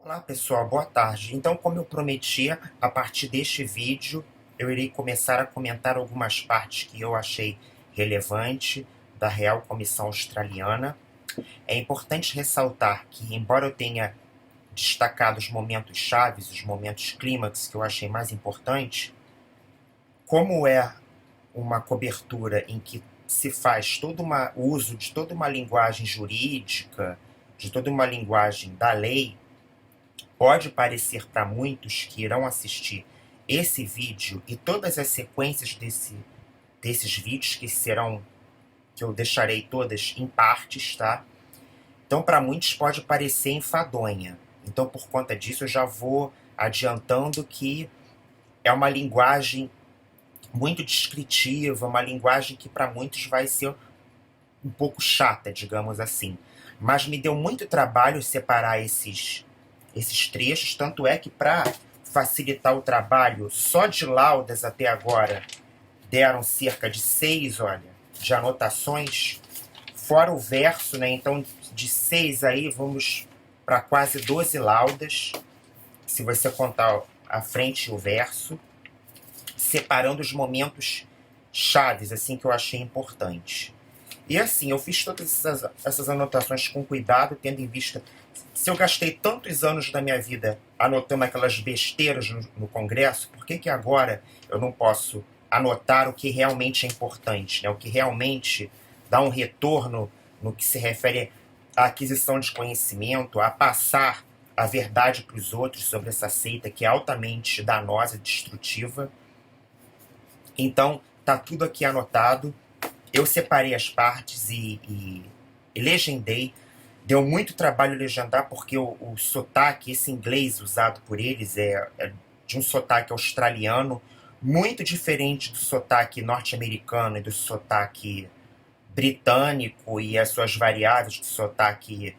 Olá pessoal, boa tarde. Então, como eu prometi, a partir deste vídeo eu irei começar a comentar algumas partes que eu achei relevante da Real Comissão Australiana. É importante ressaltar que, embora eu tenha destacado os momentos chaves, os momentos clímax que eu achei mais importantes, como é uma cobertura em que se faz o uso de toda uma linguagem jurídica, de toda uma linguagem da lei, pode parecer para muitos que irão assistir esse vídeo e todas as sequências desses vídeos que eu deixarei todas em partes, tá? Então, para muitos pode parecer enfadonha. Então, por conta disso, eu já vou adiantando que é uma linguagem muito descritiva, uma linguagem que para muitos vai ser um pouco chata, digamos assim. Mas me deu muito trabalho separar esses trechos, tanto é que para facilitar o trabalho, só de laudas até agora deram cerca de 6, olha, de anotações, fora o verso, né? Então, de 6 aí, vamos para quase 12 laudas, se você contar a frente e o verso, separando os momentos chaves, assim, que eu achei importante. E assim, eu fiz todas essas anotações com cuidado, tendo em vista, se eu gastei tantos anos da minha vida anotando aquelas besteiras no Congresso, por que agora eu não posso anotar o que realmente é importante, né? O que realmente dá um retorno no que se refere à aquisição de conhecimento, a passar a verdade para os outros sobre essa seita que é altamente danosa e destrutiva. Então, tá tudo aqui anotado. Eu separei as partes e legendei. Deu muito trabalho legendar, porque o sotaque, esse inglês usado por eles, é de um sotaque australiano, muito diferente do sotaque norte-americano e do sotaque britânico e as suas variáveis de sotaque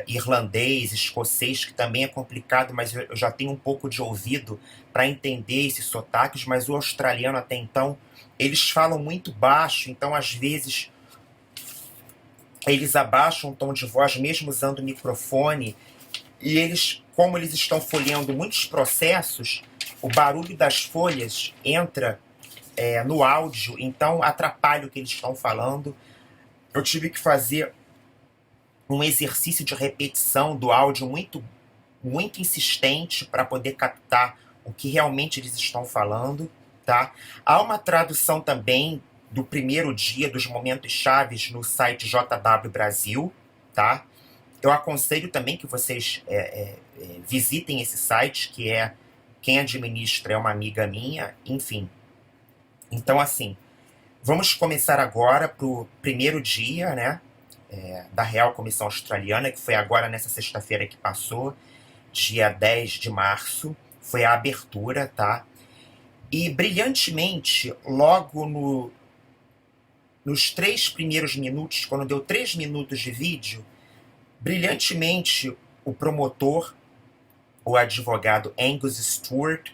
irlandês, escocês, que também é complicado, mas eu já tenho um pouco de ouvido para entender esses sotaques, mas o australiano até então, eles falam muito baixo, então às vezes eles abaixam o tom de voz, mesmo usando o microfone, e eles, como eles estão folheando muitos processos, o barulho das folhas entra no áudio, então atrapalha o que eles estão falando. Eu tive que fazer um exercício de repetição do áudio muito, muito insistente para poder captar o que realmente eles estão falando, tá? Há uma tradução também do primeiro dia, dos momentos chaves, no site JW Brasil, tá? Eu aconselho também que vocês visitem esse site, que quem administra é uma amiga minha, enfim. Então, assim, vamos começar agora para o primeiro dia, né? Da Real Comissão Australiana, que foi agora nessa sexta-feira que passou, dia 10 de março, foi a abertura, tá? E brilhantemente, logo nos 3 primeiros minutos, quando deu 3 minutos de vídeo, brilhantemente o promotor, o advogado Angus Stewart,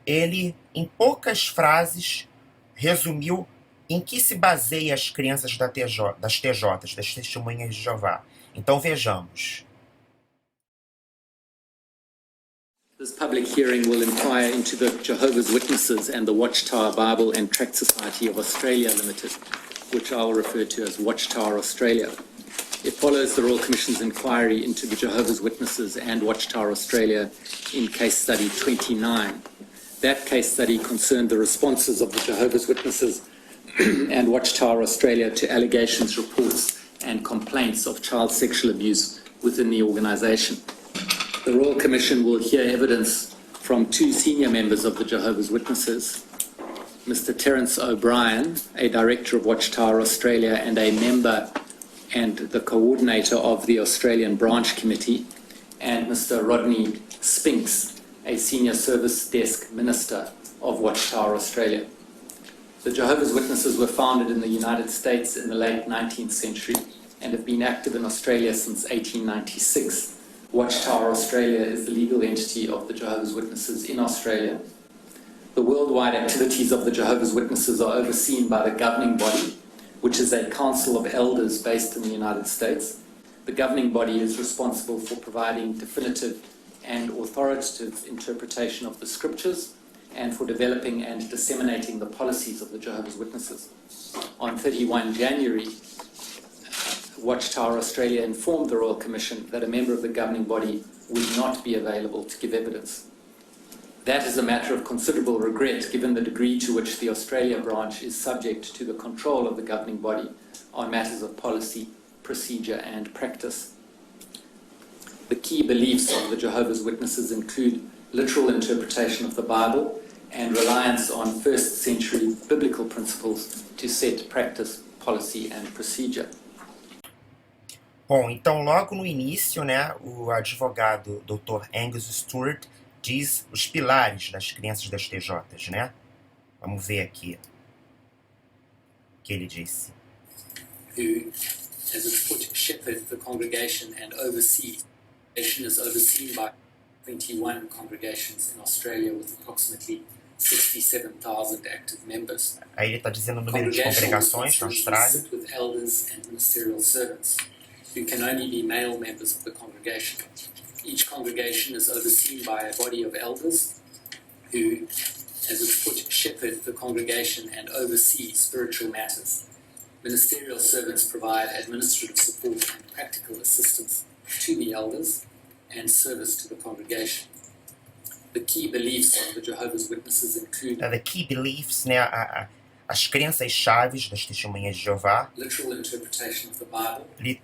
ele, em poucas frases, resumiu em que se baseia as crenças das TJs, das Testemunhas de Jeová. Então vejamos. This public hearing will inquire into the Jehovah's Witnesses and the Watchtower Bible and Tract Society of Australia Limited, which I will refer to as Watchtower Australia. It follows the Royal Commission's inquiry into the Jehovah's Witnesses and Watchtower Australia in Case Study 29. That case study concerned the responses of the Jehovah's Witnesses and Watchtower Australia to allegations, reports and complaints of child sexual abuse within the organisation. The Royal Commission will hear evidence from 2 senior members of the Jehovah's Witnesses, Mr. Terence O'Brien, a director of Watchtower Australia and a member and the coordinator of the Australian Branch Committee, and Mr. Rodney Spinks, a senior service desk minister of Watchtower Australia. The Jehovah's Witnesses were founded in the United States in the late 19th century and have been active in Australia since 1896. Watchtower Australia is the legal entity of the Jehovah's Witnesses in Australia. The worldwide activities of the Jehovah's Witnesses are overseen by the governing body, which is a council of elders based in the United States. The governing body is responsible for providing definitive and authoritative interpretation of the scriptures and for developing and disseminating the policies of the Jehovah's Witnesses. On 31 January, Watchtower Australia informed the Royal Commission that a member of the governing body would not be available to give evidence. That is a matter of considerable regret given the degree to which the Australia branch is subject to the control of the governing body on matters of policy, procedure and practice. The key beliefs of the Jehovah's Witnesses include literal interpretation of the Bible and reliance on first century biblical principles to set practice, policy and procedure. Bom, então logo no início, né, o advogado Dr. Angus Stewart diz os pilares das crenças das TJs, né? Vamos ver aqui o que ele disse. Who, as it's put, shepherd the congregation and oversee. The congregation is overseen by 21 congregations in Australia with approximately 67,000 active members. Aí ele está dizendo o número de congregações na Austrália. With elders and ministerial servants, who can only be male members of the congregation. Each congregation is overseen by a body of elders who, as it's put, shepherd the congregation and oversee spiritual matters. Ministerial servants provide administrative support and practical assistance to the elders and service to the congregation. The key beliefs of the Jehovah's Witnesses include The key beliefs, né, as crenças chaves das testemunhas de Jeová, literal interpretation of the Bible,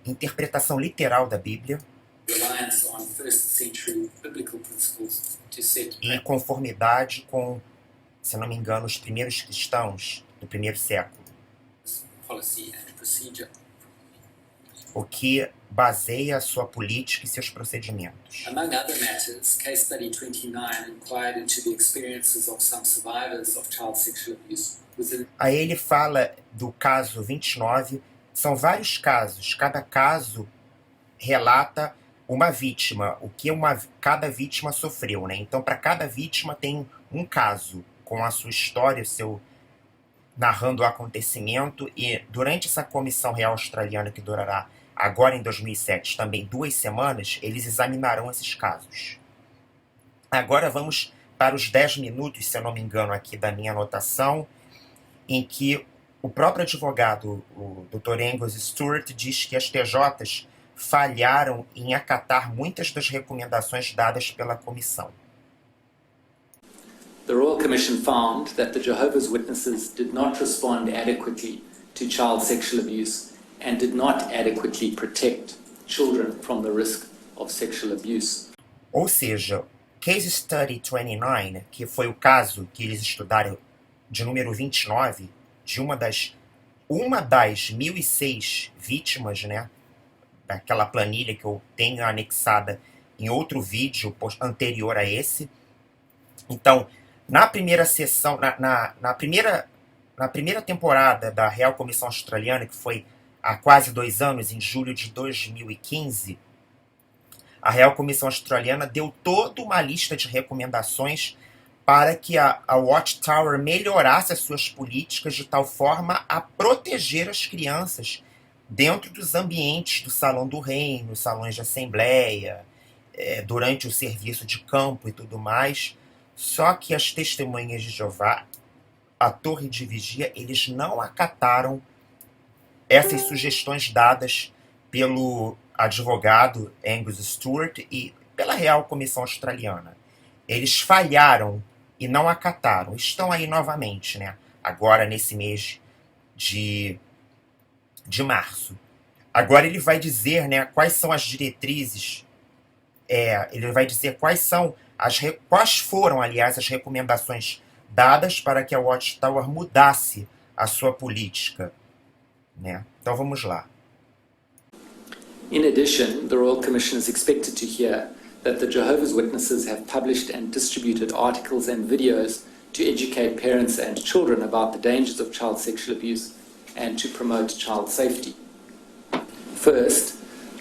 interpretação literal da Bíblia reliance on first century biblical principles to set e conformidade com, se não me engano, os primeiros cristãos do primeiro século, policy and procedure. o que baseia a sua política e seus procedimentos. Among other matters, Case Study 29 inquired into the experiences of some survivors of child sexual abuse within. Aí ele fala do caso 29, são vários casos, cada caso relata uma vítima, o que cada vítima sofreu, né? Então, para cada vítima tem um caso com a sua história, narrando o acontecimento, e durante essa comissão real australiana que durará agora em 2007, também 2 semanas, eles examinarão esses casos. Agora vamos para os 10 minutos, se eu não me engano, aqui da minha anotação, em que o próprio advogado, o Dr. Angus Stewart, diz que as TJs falharam em acatar muitas das recomendações dadas pela comissão. The Royal Commission found that the Jehovah's Witnesses did not respond adequately to child sexual abuse and did not adequately protect children from the risk of sexual abuse. Ou seja, Case Study 29, que foi o caso que eles estudaram de número 29, de uma das 1.006 vítimas, né, daquela planilha que eu tenho anexada em outro vídeo anterior a esse. Então, na primeira sessão, na primeira temporada da Real Comissão Australiana, que foi há quase 2 anos, em julho de 2015, a Real Comissão Australiana deu toda uma lista de recomendações para que a Watchtower melhorasse as suas políticas de tal forma a proteger as crianças dentro dos ambientes do Salão do Reino, salões de assembleia, durante o serviço de campo e tudo mais. Só que as testemunhas de Jeová, a Torre de Vigia, eles não acataram essas sugestões dadas pelo advogado Angus Stewart e pela Real Comissão Australiana. Eles falharam e não acataram. Estão aí novamente, né? Agora, nesse mês de março. Agora ele vai dizer, né, quais são as diretrizes, ele vai dizer quais foram, aliás, as recomendações dadas para que a Watchtower mudasse a sua política, né? Então vamos lá. In addition, the Royal Commission is expected to hear that the Jehovah's Witnesses have published and distributed articles and videos to educate parents and children about the dangers of child sexual abuse and to promote child safety. First,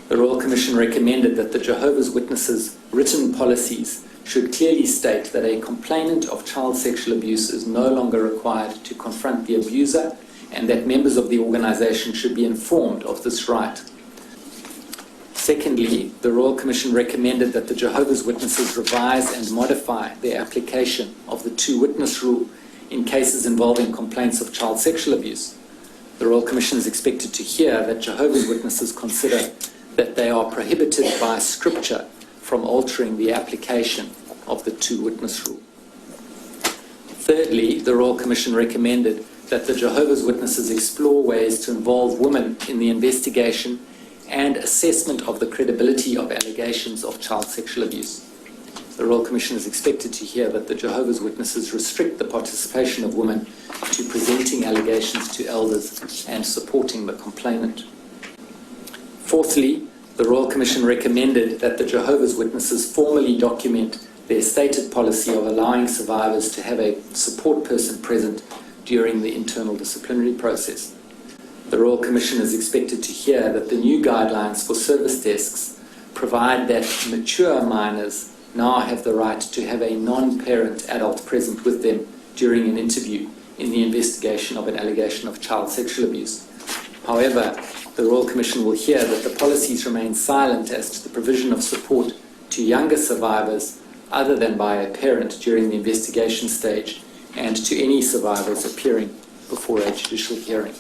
the Royal Commission recommended that the Jehovah's Witnesses' written policies should clearly state that a complainant of child sexual abuse is no longer required to confront the abuser and that members of the organisation should be informed of this right. Secondly, the Royal Commission recommended that the Jehovah's Witnesses revise and modify their application of the two-witness rule in cases involving complaints of child sexual abuse. The Royal Commission is expected to hear that Jehovah's Witnesses consider that they are prohibited by Scripture from altering the application of the two-witness rule. Thirdly, the Royal Commission recommended that the Jehovah's Witnesses explore ways to involve women in the investigation and assessment of the credibility of allegations of child sexual abuse. The Royal Commission is expected to hear that the Jehovah's Witnesses restrict the participation of women to presenting allegations to elders and supporting the complainant. Fourthly, the Royal Commission recommended that the Jehovah's Witnesses formally document their stated policy of allowing survivors to have a support person present during the internal disciplinary process. The Royal Commission is expected to hear that the new guidelines for service desks provide that mature minors now have the right to have a non-parent adult present with them during an interview in the investigation of an allegation of child sexual abuse. However, the Royal Commission will hear that the policies remain silent as to the provision of support to younger survivors other than by a parent during the investigation stage and to any survivors appearing before a judicial hearing.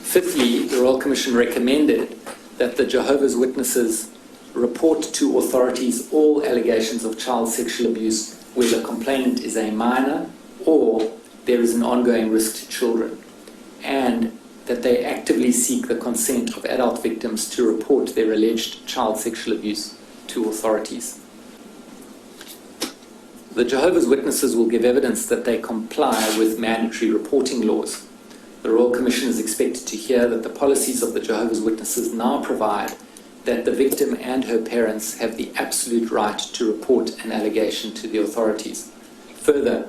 Fifthly, the Royal Commission recommended that the Jehovah's Witnesses report to authorities all allegations of child sexual abuse where the complainant is a minor or there is an ongoing risk to children, and that they actively seek the consent of adult victims to report their alleged child sexual abuse to authorities. The Jehovah's Witnesses will give evidence that they comply with mandatory reporting laws. The Royal Commission is expected to hear that the policies of the Jehovah's Witnesses now provide that the victim and her parents have the absolute right to report an allegation to the authorities. Further,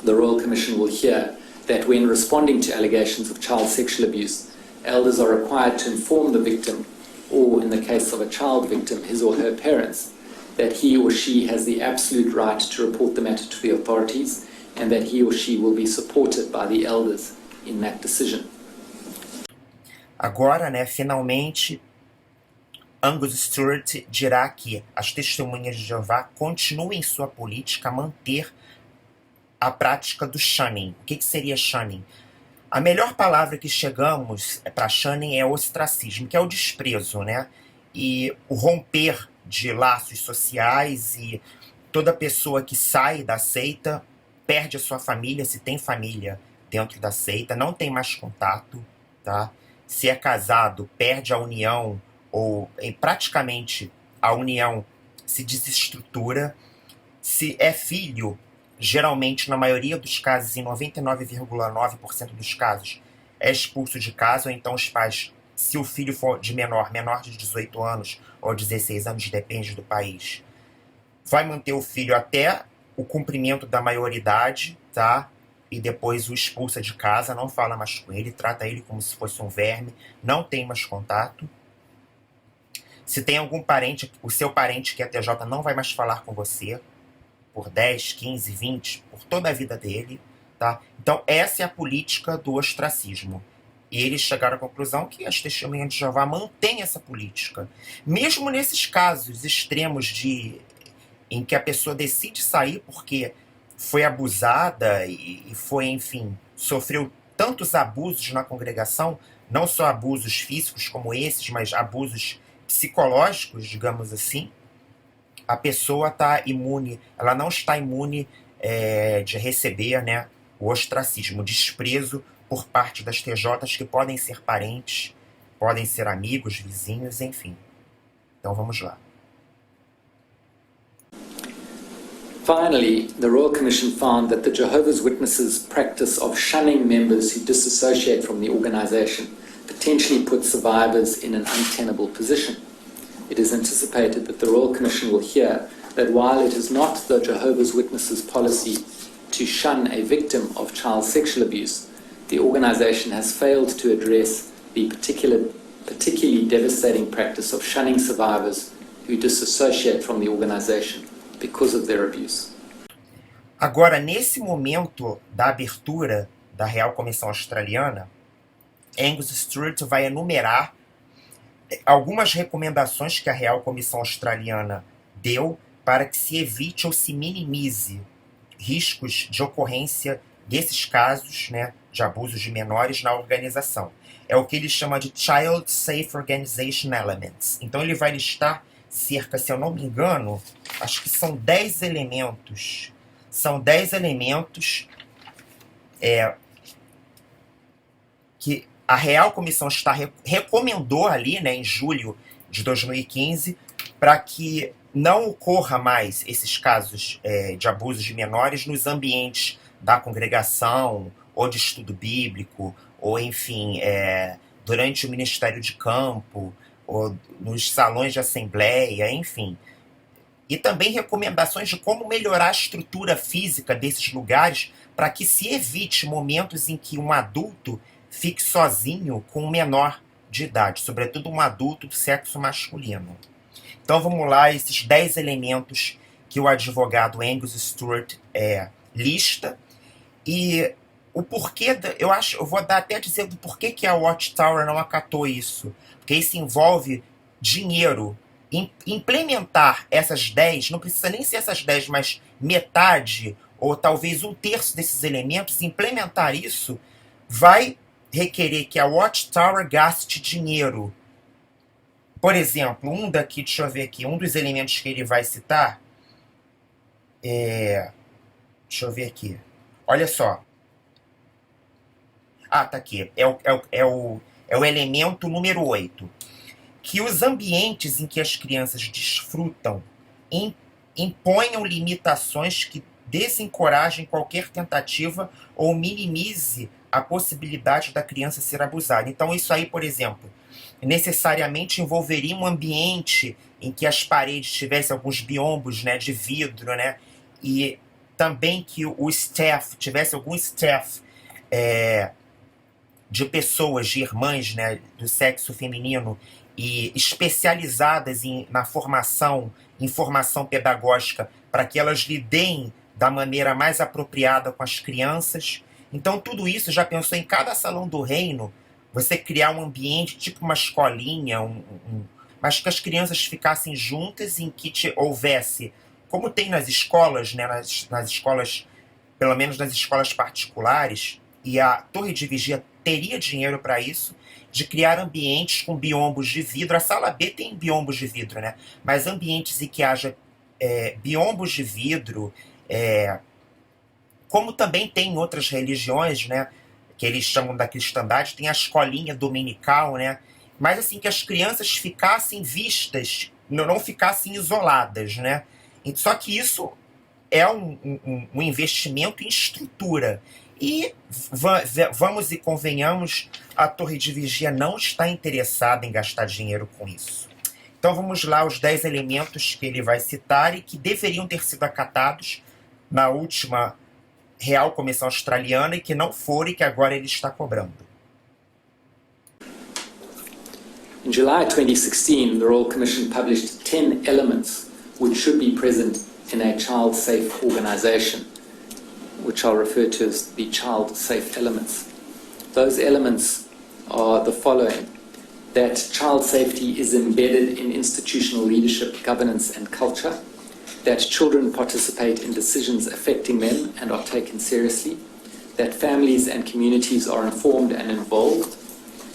the Royal Commission will hear that when responding to allegations of child sexual abuse, elders are required to inform the victim, or in the case of a child victim, his or her parents, that he or she has the absolute right to report the matter to the authorities and that he or she will be supported by the elders in that decision. Agora, finalmente, Angus Stewart dirá que as testemunhas de Jeová continuem sua política a manter a prática do shunning. O que seria shunning? A melhor palavra que chegamos para shunning é ostracismo, que é o desprezo, né? E o romper de laços sociais, e toda pessoa que sai da seita perde a sua família, se tem família dentro da seita, não tem mais contato, tá? Se é casado, perde a união, ou praticamente a união se desestrutura. Se é filho, geralmente, na maioria dos casos, em 99,9% dos casos, é expulso de casa, ou então os pais, se o filho for de menor de 18 anos ou 16 anos, depende do país, vai manter o filho até o cumprimento da maioridade, tá? E depois o expulsa de casa, não fala mais com ele, trata ele como se fosse um verme, não tem mais contato. Se tem algum parente, o seu parente que é TJ não vai mais falar com você por 10, 15, 20, por toda a vida dele, tá? Então essa é a política do ostracismo. E eles chegaram à conclusão que as testemunhas de Jeová mantêm essa política. Mesmo nesses casos extremos em que a pessoa decide sair porque foi abusada e foi, enfim, sofreu tantos abusos na congregação, não só abusos físicos como esses, mas abusos psicológicos, digamos assim, a pessoa está imune, ela não está imune de receber, né, o ostracismo, o desprezo por parte das TJs, que podem ser parentes, podem ser amigos, vizinhos, enfim. Então vamos lá. Finally, the Royal Commission found that the Jehovah's Witnesses' practice of shunning members who disassociate from the organisation potentially puts survivors in an untenable position. It is anticipated that the Royal Commission will hear that while it is not the Jehovah's Witnesses' policy to shun a victim of child sexual abuse, the organisation has failed to address the particularly devastating practice of shunning survivors who disassociate from the organisation because of their abuse. Agora, nesse momento da abertura da Real Comissão Australiana, Angus Stewart vai enumerar algumas recomendações que a Real Comissão Australiana deu para que se evite ou se minimize riscos de ocorrência desses casos, né, de abusos de menores na organização. É o que ele chama de Child Safe Organization Elements. Então ele vai listar cerca, se eu não me engano, acho que são 10 elementos. São 10 elementos que a Real Comissão recomendou ali, né, em julho de 2015, para que não ocorra mais esses casos de abusos de menores nos ambientes da congregação, ou de estudo bíblico, ou, enfim, durante o ministério de campo, ou nos salões de assembleia, enfim. E também recomendações de como melhorar a estrutura física desses lugares para que se evite momentos em que um adulto fique sozinho com um menor de idade, sobretudo um adulto do sexo masculino. Então vamos lá, esses 10 elementos que o advogado Angus Stewart lista. E o porquê, eu vou dar até dizer do porquê que a Watchtower não acatou isso. Porque isso envolve dinheiro. Implementar essas 10, não precisa nem ser essas 10, mas metade, ou talvez 1/3 desses elementos, implementar isso vai requerer que a Watchtower gaste dinheiro. Por exemplo, deixa eu ver aqui, um dos elementos que ele vai citar deixa eu ver aqui. Olha só. Tá aqui. É o elemento número 8. Que os ambientes em que as crianças desfrutam imponham limitações que desencorajem qualquer tentativa ou minimize a possibilidade da criança ser abusada. Então isso aí, por exemplo, necessariamente envolveria um ambiente em que as paredes tivessem alguns biombos, né, de vidro, né, e também que o staff, tivesse algum staff de pessoas, de irmãs, né, do sexo feminino e especializadas na formação, em formação pedagógica, para que elas lidem da maneira mais apropriada com as crianças. Então tudo isso, já pensou em cada salão do reino, você criar um ambiente, tipo uma escolinha, mas que as crianças ficassem juntas, em que houvesse, como tem nas escolas, né, nas escolas, pelo menos nas escolas particulares, e a Torre de Vigia teria dinheiro para isso, de criar ambientes com biombos de vidro. A sala B tem biombos de vidro, né? Mas ambientes em que haja biombos de vidro, como também tem em outras religiões, né, que eles chamam da cristandade, tem a escolinha dominical, né? Mas assim, que as crianças ficassem vistas, não ficassem isoladas, né? Só que isso é um investimento em estrutura. E vamos e convenhamos, a Torre de Vigia não está interessada em gastar dinheiro com isso. Então vamos lá, os 10 elementos que ele vai citar e que deveriam ter sido acatados na última Real Comissão Australiana e que não foram e que agora ele está cobrando. In July 2016, the Royal Commission published 10 elements which should be present in a child-safe organisation, which I'll refer to as the child-safe elements. Those elements are the following: that child safety is embedded in institutional leadership, governance and culture, that children participate in decisions affecting them and are taken seriously, that families and communities are informed and involved,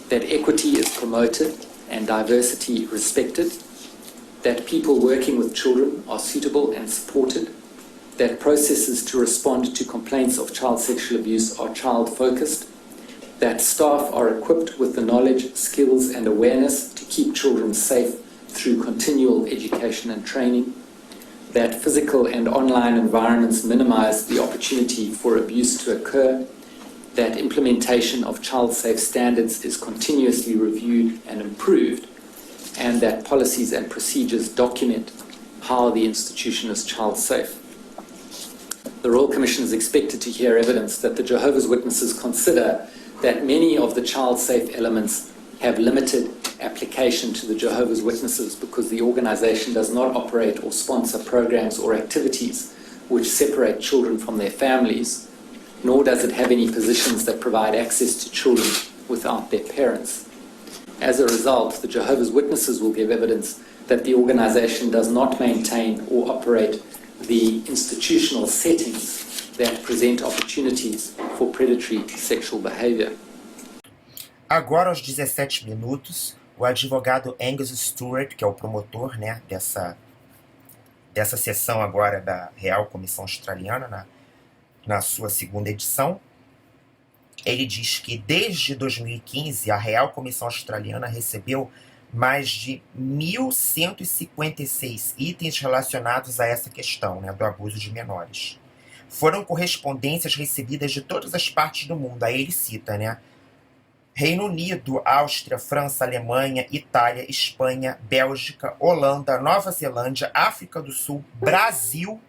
that equity is promoted and diversity respected, that people working with children are suitable and supported, that processes to respond to complaints of child sexual abuse are child-focused, that staff are equipped with the knowledge, skills and awareness to keep children safe through continual education and training, that physical and online environments minimize the opportunity for abuse to occur, that implementation of child-safe standards is continuously reviewed and improved, and that policies and procedures document how the institution is child-safe. The Royal Commission is expected to hear evidence that the Jehovah's Witnesses consider that many of the child-safe elements have limited application to the Jehovah's Witnesses because the organisation does not operate or sponsor programs or activities which separate children from their families, nor does it have any positions that provide access to children without their parents. As a result, the Jehovah's Witnesses will give evidence that the organization does not maintain or operate the institutional settings that present opportunities for predatory sexual behavior. Agora, aos 17 minutos, o advogado Angus Stewart, que é o promotor, né, dessa sessão agora da Real Comissão Australiana, na sua segunda edição, ele diz que desde 2015 a Real Comissão Australiana recebeu mais de 1.156 itens relacionados a essa questão, né, do abuso de menores. Foram correspondências recebidas de todas as partes do mundo. Aí ele cita, né, Reino Unido, Áustria, França, Alemanha, Itália, Espanha, Bélgica, Holanda, Nova Zelândia, África do Sul, Brasil,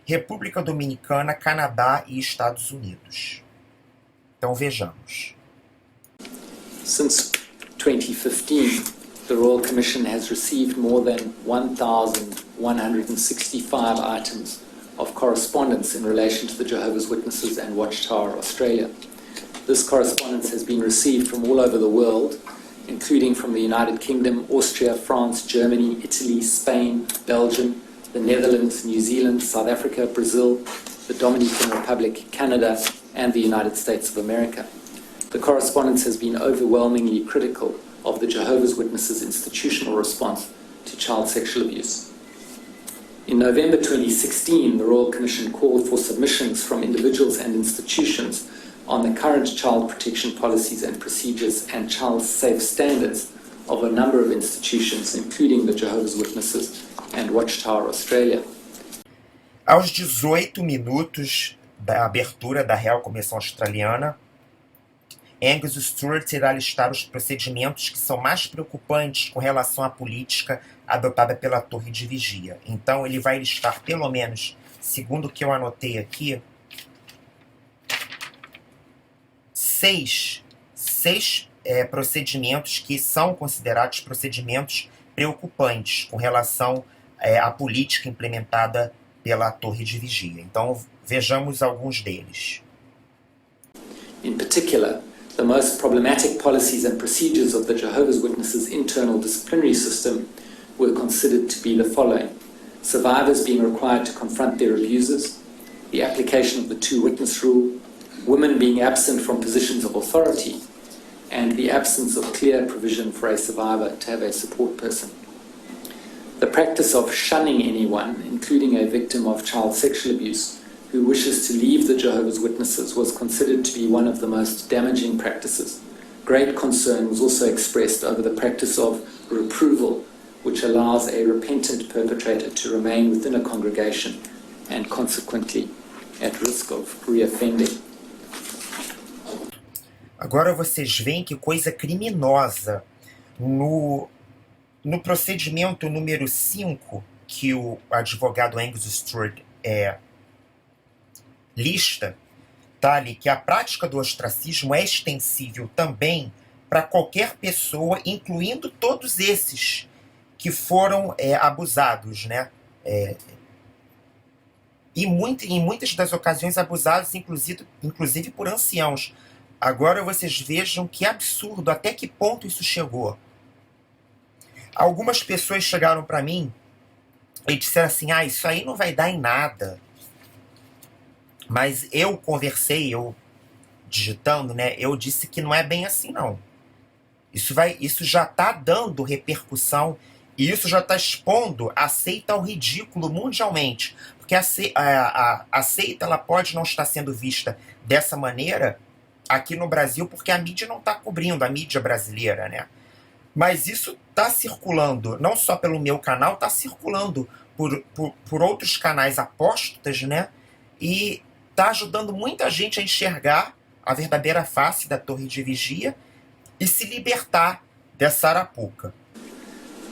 República Dominicana, Canadá e Estados Unidos. Então vejamos. Since 2015, the Royal Commission has received more than 1,165 items of correspondence in relation to the Jehovah's Witnesses and Watchtower Australia. This correspondence has been received from all over the world, including from the United Kingdom, Austria, France, Germany, Italy, Spain, Belgium, the Netherlands, New Zealand, South Africa, Brazil, the Dominican Republic, Canada, and the United States of America. The correspondence has been overwhelmingly critical of the Jehovah's Witnesses' institutional response to child sexual abuse. In November 2016, the Royal Commission called for submissions from individuals and institutions on the current child protection policies and procedures and child safe standards of a number of institutions, including the Jehovah's Witnesses and Watchtower Australia. Aos 18 minutos da abertura da Real Comissão Australiana, Angus Stewart irá listar os procedimentos que são mais preocupantes com relação à política adotada pela Torre de Vigia. Então, ele vai listar, pelo menos, segundo o que eu anotei aqui, seis procedimentos que são considerados procedimentos preocupantes com relação à política implementada pela Torre de Vigia. Então, vejamos alguns deles. In particular, the most problematic policies and procedures of the Jehovah's Witnesses' internal disciplinary system were considered to be the following: survivors being required to confront their abusers, the application of the two-witness rule, women being absent from positions of authority, and the absence of clear provision for a survivor to have a support person. The practice of shunning anyone, including a victim of child sexual abuse, who wishes to leave the Jehovah's Witnesses was considered to be one of the most damaging practices. Great concern was also expressed over the practice of reproval, which allows a repentant perpetrator to remain within a congregation and consequently at risk of reoffending. Agora vocês veem que coisa criminosa. No procedimento número 5, que o advogado Angus Stewart lista, tá ali, que a prática do ostracismo é extensível também para qualquer pessoa, incluindo todos esses que foram abusados, né? E em muitas das ocasiões abusados, inclusive por anciãos. Agora vocês vejam que absurdo, até que ponto isso chegou. Algumas pessoas chegaram para mim e disseram assim, isso aí não vai dar em nada. Mas eu conversei, eu digitando, né, eu disse que não é bem assim, não. Isso já está dando repercussão e isso já está expondo a seita ao ridículo mundialmente. Porque a seita ela pode não estar sendo vista dessa maneira aqui no Brasil, porque a mídia não está cobrindo, a mídia brasileira, né? Mas isso está circulando, não só pelo meu canal, está circulando por outros canais apóstatas, né? E está ajudando muita gente a enxergar a verdadeira face da Torre de Vigia e se libertar dessa arapuca.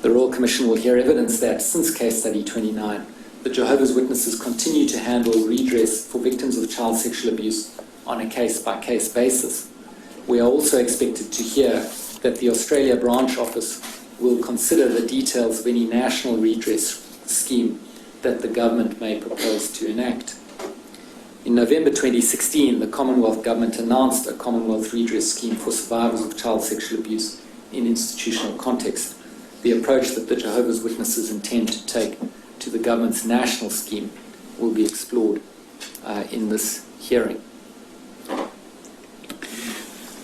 The Royal Commission will hear evidence that, since Case Study 29, the Jehovah's Witnesses continue to handle redress for victims of child sexual abuse on a case-by-case basis. We are also expected to hear that the Australia branch office will consider the details of any national redress scheme that the government may propose to enact. In November 2016, the Commonwealth Government announced a Commonwealth redress scheme for survivors of child sexual abuse in institutional context. The approach that the Jehovah's Witnesses intend to take to the government's national scheme will be explored in this hearing.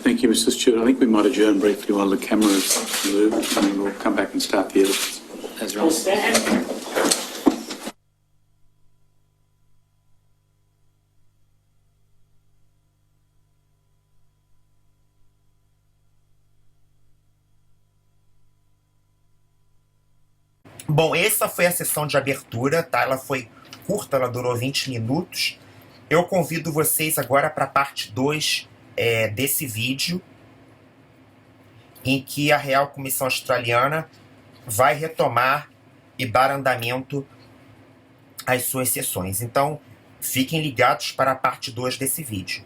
Thank you, Mr. Stewart. I think we might adjourn briefly while the cameras move, and we'll come back and start the evidence. As Ross. Bom, essa foi a sessão de abertura, tá? Ela foi curta, ela durou 20 minutos. Eu convido vocês agora para a parte 2 desse vídeo, em que a Real Comissão Australiana vai retomar e dar andamento às suas sessões. Então, fiquem ligados para a parte 2 desse vídeo.